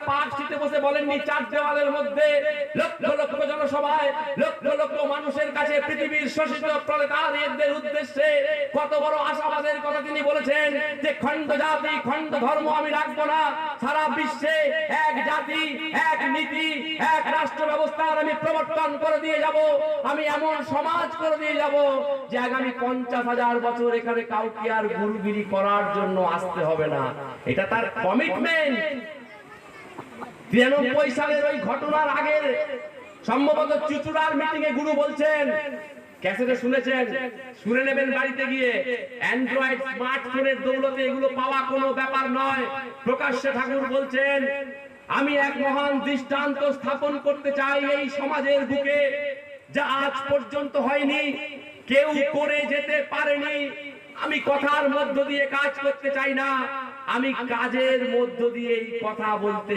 Park সিটে বসে বলেননি, চার দেওয়ালের মধ্যে লক্ষ লক্ষ জনসভায় লক্ষ লক্ষ মানুষের কাছে পৃথিবীর শোষিত প্রলেতারিয়েতদের উদ্দেশ্যে কত বড় আশাবাদের কথা তিনি বলেছেন যে খণ্ড জাতি খণ্ড ধর্ম আমি রাখবো না, সারা বিশ্বে এক জাতি এক নীতি এক রাষ্ট্র ব্যবস্থার আমি প্রবর্তন করে দিয়ে যাব, আমি এমন সমাজ করে দিয়ে যাব যে আগামী 50,000 বছর এখানে কাউকে আর গুরুগিরি করার জন্য আসতে হবে না। এটা তার কমিটমেন্ট। 93 সালের ওই ঘটনার আগে সম্ভবত চুচুড়ার মিটিং এ গুরু বলছেন, ক্যাসেটে শুনেছেন, শুনে নেবেন বাড়িতে গিয়ে, অ্যান্ড্রয়েড স্মার্টফোনের দৌলতে এগুলো পাওয়া কোনো ব্যাপার নয়। প্রকাশ্যে ঠাকুর বলছেন, আমি এক মহান দৃষ্টান্ত স্থাপন করতে চাই এই সমাজের বুকে, যা আজ পর্যন্ত হয়নি, কেউ করে যেতে পারেনি। আমি কথার মধ্য দিয়ে কাজ করতে চাই না, আমি কাজের মধ্য দিয়ে এই কথা বলতে